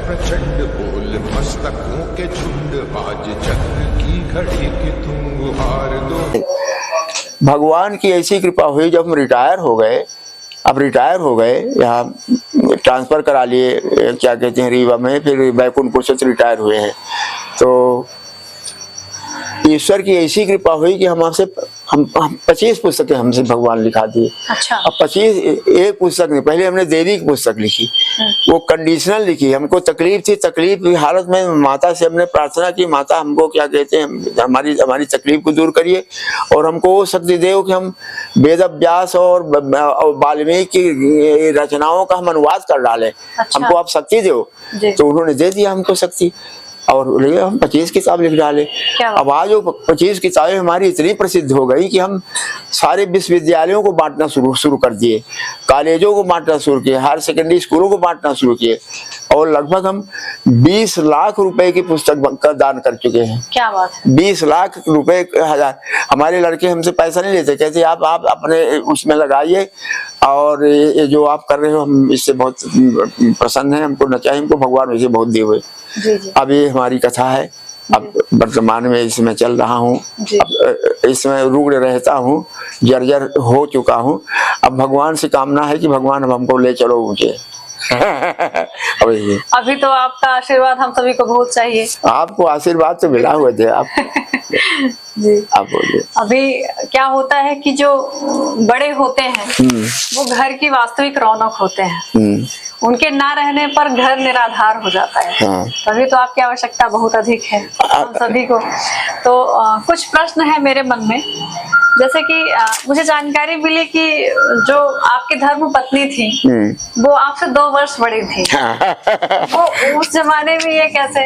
प्रचंड बोल मस्तकों के झुंड, आज चक्र की घड़ी की तुम गुहार दो। भगवान की ऐसी कृपा हुई, जब हम रिटायर हो गए, अब रिटायर हो गए, यहाँ ट्रांसफर करा लिए, क्या कहते हैं, रीवा में, फिर बैकुंठपुर से रिटायर हुए हैं। तो ईश्वर की ऐसी कृपा हुई कि हम 25 पुस्तकें हमसे भगवान लिखा दिए। अच्छा। अब 25 एक पुस्तक नहीं, पहले हमने देवी की पुस्तक लिखी, वो कंडीशनल लिखी। हमको तकलीफ थी, तकलीफ की हालत में माता से हमने प्रार्थना की, माता हमको क्या कहते हैं, हमारी तकलीफ को दूर करिए और हमको वो शक्ति दे कि हम वेद व्यास और वाल्मीकि की रचनाओं का हम अनुवाद कर डालें। अच्छा। हमको आप शक्ति दो। तो उन्होंने दे दिया हमको शक्ति और हम 25 किताब लिख डाले। अब आज वो 25 किताबें हमारी इतनी प्रसिद्ध हो गई कि हम सारे विश्वविद्यालयों को बांटना शुरू कर दिए, कॉलेजों को बांटना शुरू किए, हायर सेकेंडरी स्कूलों को बांटना शुरू किए और लगभग हम 20 लाख रुपए की पुस्तक का दान कर चुके हैं। क्या बात है। 20 लाख रुपए, हजार। हमारे लड़के हमसे पैसा नहीं लेते, कहते आप अपने उसमें लगाइए और ये जो आप कर रहे हो हम इससे बहुत प्रसन्न हैं, हमको न चाहिए, हमको भगवान वैसे बहुत दिए हुए। अब ये हमारी कथा है। अब वर्तमान में इसमें चल रहा हूँ, अब इसमें रुग्ण रहता हूँ, जर्जर हो चुका हूँ। अब भगवान से कामना है कि भगवान अब हमको ले चलो ऊंचे। अभी तो आपका आशीर्वाद हम सभी को बहुत चाहिए। आपको आशीर्वाद तो मिला हुआ थे आप। जी। आप बोलिए। अभी क्या होता है कि जो बड़े होते हैं वो घर की वास्तविक रौनक होते हैं, उनके ना रहने पर घर निराधार हो जाता है। तभी तो आपकी आवश्यकता बहुत अधिक है हम सभी को। तो कुछ प्रश्न है मेरे मन में, जैसे कि मुझे जानकारी मिली कि जो आपकी धर्म पत्नी थी वो आपसे 2 वर्ष बड़ी थी। वो उस जमाने में ये कैसे?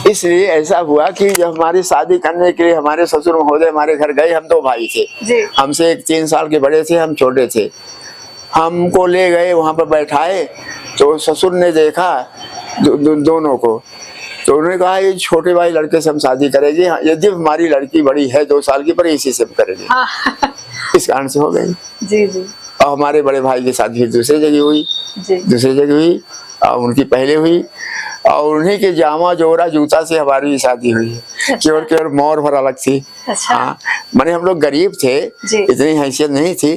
इसलिए ऐसा हुआ कि जब हमारी शादी करने के लिए हमारे ससुर महोदय हमारे घर गए, हम 2 भाई थे, हमसे एक 3 साल के बड़े थे, हम छोटे थे। हमको ले गए वहां पर बैठाए, तो ससुर ने देखा दोनों को, तो उन्होंने कहा ये छोटे भाई लड़के से हम शादी करेंगे, यदि हमारी लड़की बड़ी है 2 साल की, पर इसी से हम करेंगे। इस कारण से हो गए। जी जी। और हमारे बड़े भाई की शादी दूसरी जगह हुई, और उनकी पहले हुई, और उन्हीं के जामा जोरा जूता से हमारी शादी हुई है। केवल मोर भर अलग थी। अच्छा। हाँ, माने हम लोग गरीब थे, इतनी हैसियत नहीं थी,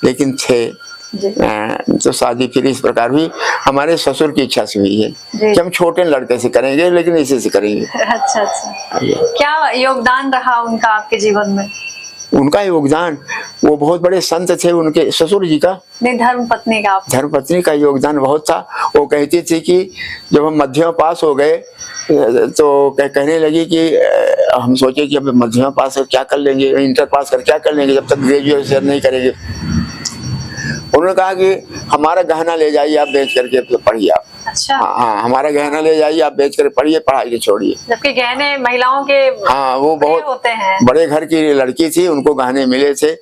लेकिन थे। तो शादी फिर इस प्रकार हुई, हमारे ससुर की इच्छा से हुई है कि हम छोटे लड़के से करेंगे, लेकिन इसी से करेंगे। अच्छा अच्छा। क्या योगदान रहा उनका आपके जीवन में? उनका योगदान, वो बहुत बड़े संत थे, उनके ससुर जी का नहीं, धर्मपत्नी का। धर्मपत्नी का योगदान बहुत था। वो कहती थी कि जब हम मध्यमा पास हो गए तो कहने लगी कि हम सोचे कि अब मध्यमा पास कर क्या कर लेंगे, इंटर पास कर क्या कर लेंगे, जब तक ग्रेजुएशन नहीं करेंगे। उन्होंने कहा कि हमारा गहना ले जाइए, आप बेच करके पढ़िए आप। अच्छा। हाँ, हमारा गहना ले जाइए, आप बेच कर पढ़िए, पढ़ाई के छोड़िए। जबकि गहने महिलाओं के वो बहुत होते हैं। बड़े घर की लड़की थी, उनको गहने मिले थे,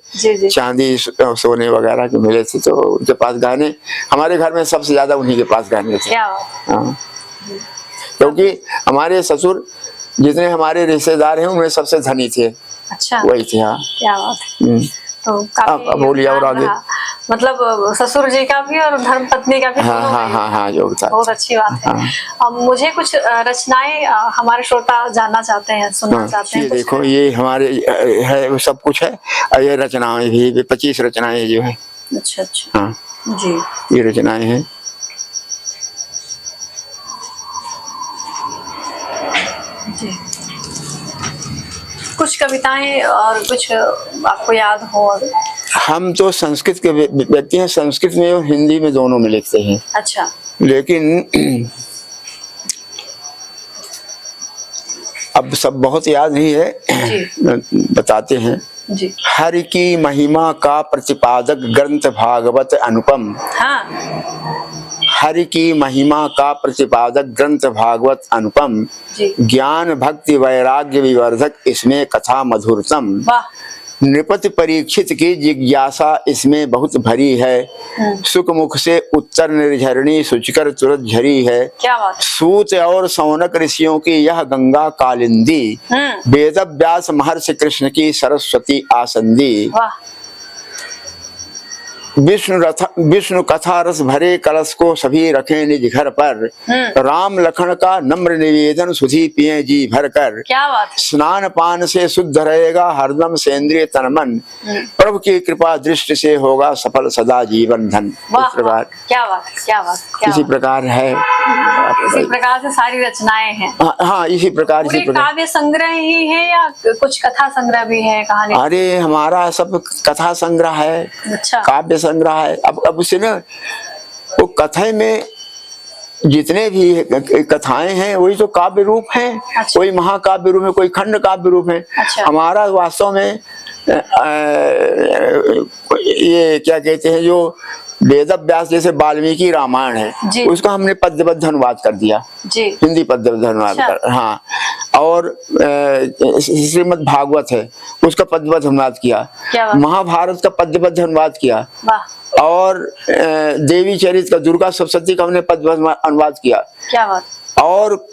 चांदी सोने वगैरह के मिले थे, तो उनके पास गहने, हमारे घर में सबसे ज्यादा उन्हीं के पास गहने थे। हाँ, क्योंकि हमारे ससुर जितने हमारे रिश्तेदार हैं उनमें सबसे धनी थे। अच्छा। वही थे। हाँ, क्या बात है। तो बोलिए और आगे। मतलब ससुर जी का भी और धर्मपत्नी का भी। हाँ, योगदान। बहुत अच्छी बात है। अब मुझे कुछ रचनाएं हमारे श्रोता जानना चाहते हैं, सुनना चाहते हैं। देखो, ये हमारे है, सब कुछ है, और ये रचनाएं भी 25 रचनाएं जो है। अच्छा अच्छा। हाँ जी, ये रचनाएं हैं। जी। कुछ कविताएं और कुछ आपको याद हो? हम तो संस्कृत के व्यक्ति हैं, संस्कृत में और हिंदी में दोनों में लिखते हैं। अच्छा। लेकिन अब सब बहुत याद नहीं है, बताते हैं। जी। हरि की महिमा का प्रतिपादक ग्रंथ भागवत अनुपम। हाँ। हरि की महिमा का प्रतिपादक ग्रंथ भागवत अनुपम, ज्ञान भक्ति वैराग्य विवर्धक इसमें कथा मधुरतम। नृपति परीक्षित की जिज्ञासा इसमें बहुत भरी है, सुख मुख से उत्तर निर्झरणी सुचकर तुरंत झरी है। क्या बात। सूत और सौनक ऋषियों की यह गंगा कालिंदी, वेद व्यास महर्षि कृष्ण की सरस्वती आसंदी। विष्णु कथा रस भरे कलश को सभी रखें निज घर पर। राम लखन का नम्र निवेदन सुधी पिए जी भर कर। क्या बात है। स्नान पान से शुद्ध रहेगा हरदम सेंद्रिय तन मन। प्रभु की कृपा दृष्टि से होगा सफल सदा जीवन धन। इस प्रकार क्या बात, क्या बात, क्या इसी प्रकार है। इसी प्रकार से सारी रचनाएं हैं। हाँ इसी प्रकार। काव्य संग्रह ही है या कुछ कथा संग्रह भी है, कहानी? अरे हमारा सब कथा संग्रह है। अच्छा। काव्य संग्रह है। अब उसे ना वो कथा में जितने भी कथाएं हैं वही तो काव्य रूप हैं। अच्छा। कोई महाकाव्य रूप है, कोई खंड काव्य रूप है। अच्छा। हमारा वास्तव में ये क्या कहते हैं, जो वेद व्यास जैसे वाल्मीकि रामायण है उसका हमने पद्यबद्ध अनुवाद कर दिया जी। हिंदी पद्यबद्ध अनुवाद कर। हाँ। और श्रीमद् भागवत है उसका पद्यबद्ध अनुवाद किया। महाभारत का पद्यबद्ध अनुवाद किया। और देवी चरित का, दुर्गा सप्तशती का हमने पद्यबद्ध अनुवाद किया। क्या बात। और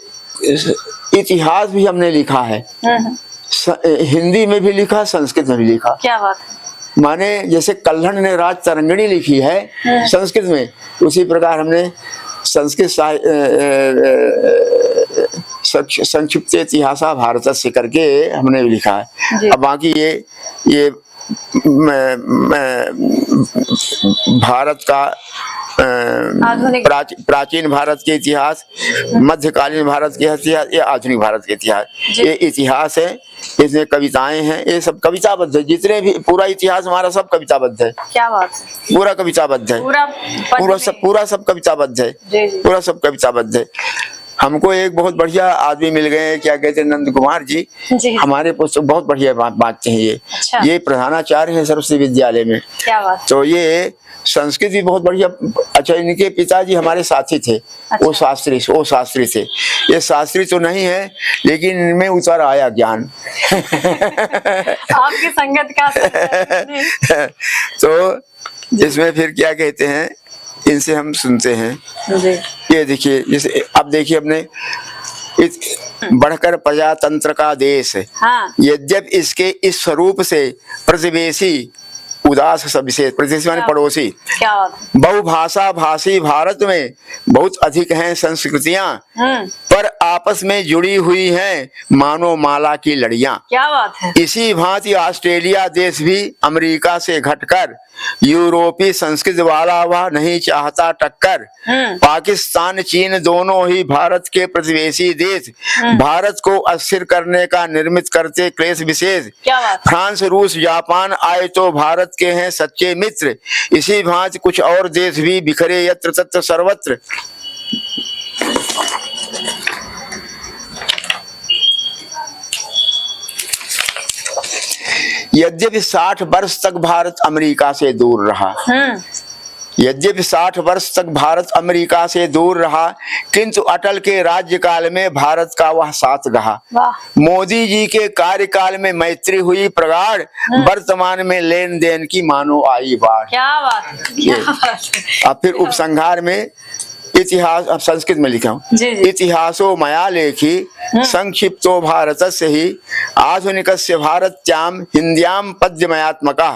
इतिहास भी हमने लिखा है, हिंदी में भी लिखा, संस्कृत में भी लिखा। क्या बात। माने जैसे कल्हण ने राज तरंगिणी लिखी है संस्कृत में, उसी प्रकार हमने संस्कृत संक्षिप्त इतिहास भारत से करके हमने लिखा है। अब बाकी ये भारत का प्राचीन भारत के इतिहास, मध्यकालीन भारत के इतिहास, ये आधुनिक भारत के इतिहास, ये इतिहास है। इसमें कविताएं हैं, ये सब कविताबद्ध है। जितने भी पूरा इतिहास हमारा सब कविताबद्ध है। क्या बात है। पूरा कविताबद्ध है। पूरा सब कविताबद्ध है। पूरा सब कविताबद्ध है। हमको एक बहुत बढ़िया आदमी मिल गए, क्या कहते हैं, नंद कुमार जी। हमारे पुस्तक बहुत बढ़िया बांटते हैं ये। अच्छा। ये प्रधानाचार्य है सरस्वती विद्यालय में। क्या बात। तो ये संस्कृत भी बहुत बढ़िया। अच्छा, इनके पिताजी हमारे साथी थे। अच्छा। वो शास्त्री थे। ये शास्त्री तो नहीं है लेकिन इनमें उतर आया ज्ञान। आपकी संगत का। तो इसमें फिर क्या कहते हैं, इनसे हम सुनते हैं। ये देखिए, जैसे अब देखिए अपने बढ़कर प्रजातंत्र का देश। हाँ। यद्यपि इसके इस स्वरूप से प्रतिवेशी उदास सब विशेष, प्रतिवेशी माने पड़ोसी, बहुभाषा भाषी भारत में बहुत अधिक हैं संस्कृतियां, पर आपस में जुड़ी हुई हैं मानो माला की लड़ियां। क्या बात है। इसी भांति ऑस्ट्रेलिया देश भी अमेरिका से घटकर यूरोपीय संस्कृति वाला वह नहीं चाहता टक्कर। पाकिस्तान चीन दोनों ही भारत के प्रतिवेशी देश, भारत को अस्थिर करने का निर्मित करते क्लेश विशेष। फ्रांस रूस जापान आए तो भारत के हैं सच्चे मित्र, इसी भांति कुछ और देश भी बिखरे यत्र तत्र सर्वत्र। यद्यपि 60 वर्ष तक भारत अमेरिका से दूर रहा, यद्यपि 60 वर्ष तक भारत अमेरिका से दूर रहा, किंतु अटल के राज्यकाल में भारत का वह साथ रहा। मोदी जी के कार्यकाल में मैत्री हुई प्रगाढ़, वर्तमान में लेन देन की मानो आई बाढ़। क्या बात। अब फिर उपसंहार में इतिहास, अब संस्कृत में लिखा हूँ। इतिहासो मया लेखी संक्षिप्तो भारत से ही आधुनिकस्य भारत्याम हिंद्याम पद्यमयात्मका।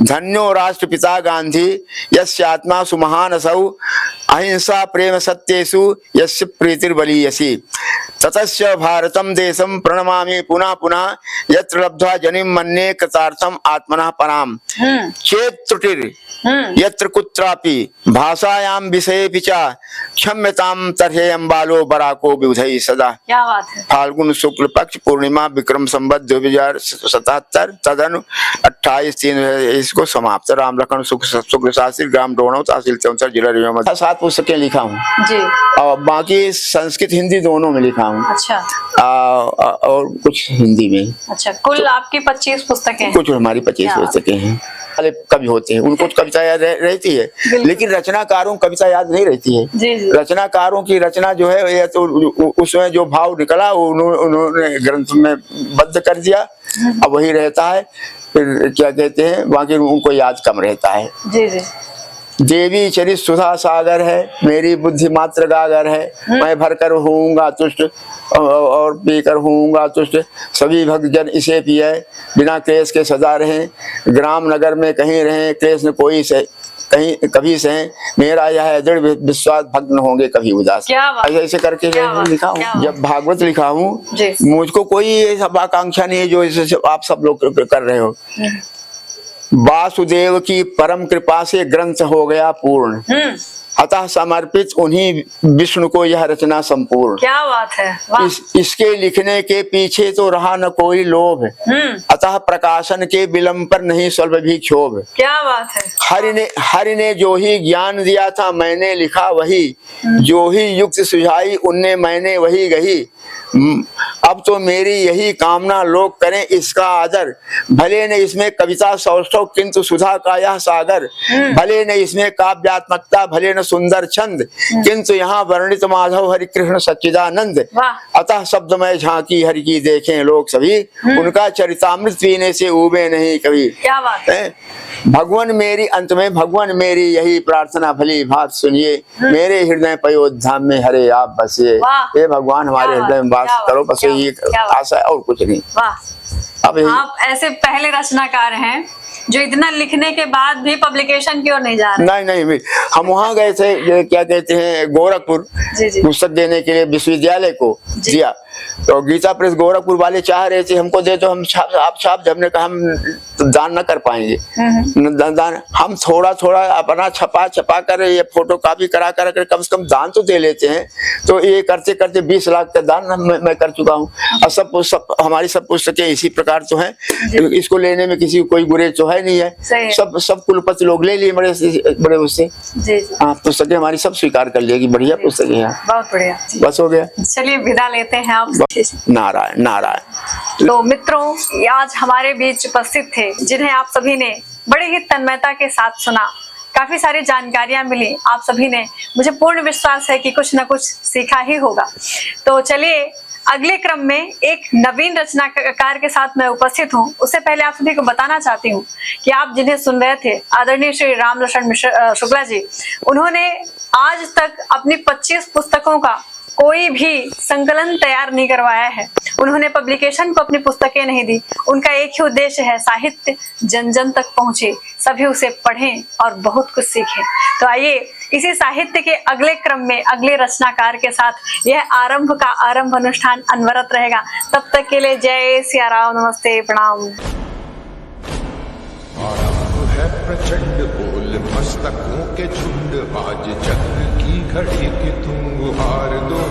धन्यो राष्ट्रपिता गांधी यस्यात्मा सुमहान असौ, अहिंसा प्रेम सत्येषु यस्य प्रीतिर्बलीयसी। ततस्य भारतम देशम प्रणमामि पुनः पुनः, यत्र लब्ध्वा जनिम मन्ये कृतार्थम आत्मनः पराम। चेत् त्रुटिर् यत्र कुत्रापि भाषायाम विषयेऽपि च क्षम्यतां तर्ह्ययं बालो बराको विबुधैः सदा। क्या बात है। फाल्गुन शुक्ल पक्ष पूर्णिमा विक्रम संवत 2077 तदनु 28/3 इसको समाप्त। राम लखन शुक्ल शास्त्री ग्राम डोणव तहसील 64 जिला रीवा। 7 पुस्तकें लिखा हूँ जी, और बाकी संस्कृत हिंदी दोनों में लिखा हूँ। अच्छा। और कुछ हिंदी में। अच्छा, कुल आपकी 25 पुस्तकें। कुछ हमारी 25 पुस्तकें हैं। कवि होते हैं उनको कविता याद रहती है, लेकिन रचनाकारों को कविता याद नहीं रहती है। जी। रचनाकारों की रचना जो है ये तो उसमें जो भाव निकला उन्होंने ग्रंथ में बद्ध कर दिया, अब वही रहता है। फिर क्या कहते हैं, बाकी उनको याद कम रहता है। जी जी। देवी चरित सुधा सागर है, मेरी बुद्धि मात्र गागर है। मैं भरकर होऊंगा तुष्ट और पीकर होऊंगा तुष्ट, सभी भक्तजन इसे पिए बिना क्लेश के सदा रहें। ग्राम नगर में कहीं रहें क्लेश न कोई से कहीं कभी से मेरा यह दृढ़ विश्वास भग्न होंगे कभी उदास। ऐसे करके लिखा हूँ। जब भागवत लिखा हूँ, मुझको कोई सब आकांक्षा नहीं है जो इसे आप सब लोग कर रहे हो। वासुदेव की परम कृपा से ग्रंथ हो गया पूर्ण, अतः समर्पित उन्हीं विष्णु को यह रचना संपूर्ण। क्या बात है। इसके लिखने के पीछे तो रहा न कोई लोभ, अतः प्रकाशन के विलंब पर नहीं स्वल्प भी क्षोभ। क्या बात है। हरि ने जो ही ज्ञान दिया था मैंने लिखा वही, जो ही युक्त सुझाई उनने मैंने वही गही। अब तो मेरी यही कामना लोग करें इसका आदर, भले ने इसमें कविता सौष्ठव किंतु सुधा का यह सागर। भले ने इसमें काव्यात्मकता भले न सुंदर छंद, किंतु यहाँ वर्णित माधव हरि कृष्ण सच्चिदानंद। अतः शब्दमय झांकी हरि की देखें लोग सभी, उनका चरितामृत पीने से ऊबे नहीं कभी। क्या बात है। भगवान मेरी अंत में भगवान मेरी यही प्रार्थना भली भात सुनिए, मेरे हृदय पयोधाम में हरे आप बसिए। हे भगवान हमारे हृदय में वास करो, बस ये आशा है और कुछ नहीं। वाह। अब आप ऐसे पहले रचनाकार हैं जो इतना लिखने के बाद भी पब्लिकेशन की ओर नहीं जा रहे। नहीं, हम वहाँ गए थे, क्या कहते हैं, गोरखपुर पुस्तक देने के लिए विश्वविद्यालय को दिया, तो गीता प्रेस गोरखपुर वाले चाह रहे थे हमको दे, तो हम आप छाप, हमने कहा हम दान न कर पाएंगे। दान हम थोड़ा थोड़ा अपना छपा कर ये फोटो कॉपी करा कर कम से कम दान तो दे लेते हैं। तो ये करते करते 20 लाख का दान मैं कर चुका हूँ। और सब हमारी सब पुस्तकें इसी प्रकार तो हैं, इसको लेने में किसी को कोई गुरेज तो है नहीं है। सब कुलपति लोग ले लिए बड़े उससे। हाँ, पुस्तकें हमारी सब स्वीकार कर लिया कि बढ़िया पुस्तकें हैं। बहुत बढ़िया, बस हो गया। चलिए विदा लेते हैं आप। नारायण नारायण। तो मित्रों, आज हमारे बीच उपस्थित थे जिन्हें आप सभी ने बड़े ही तन्मयता के साथ सुना, काफी सारी जानकारियां मिली आप सभी ने। मुझे पूर्ण विश्वास है कि कुछ न कुछ सीखा ही होगा। तो चलिए अगले क्रम में एक नवीन रचनाकार के साथ मैं उपस्थित हूँ। उससे पहले आप सभी को बताना चाहती हूँ कि आप जिन्हें सुन रहे थे आदरणीय श्री रामलक्ष्मण शुक्ला जी, उन्होंने आज तक अपनी 25 पुस्तकों का कोई भी संकलन तैयार नहीं करवाया है। उन्होंने पब्लिकेशन को अपनी पुस्तकें नहीं दी। उनका एक ही उद्देश्य है, साहित्य जन जन तक पहुंचे, सभी उसे पढ़ें और बहुत कुछ सीखें। तो आइए इसी साहित्य के अगले क्रम में अगले रचनाकार के साथ यह आरंभ अनुष्ठान अनवरत रहेगा। तब तक के लिए जय सिया राम, नमस्ते, प्रणाम। है प्रचंड बोल मस्तकों के झुंड, आज चक्र की घड़ी के तुम गुहार दो।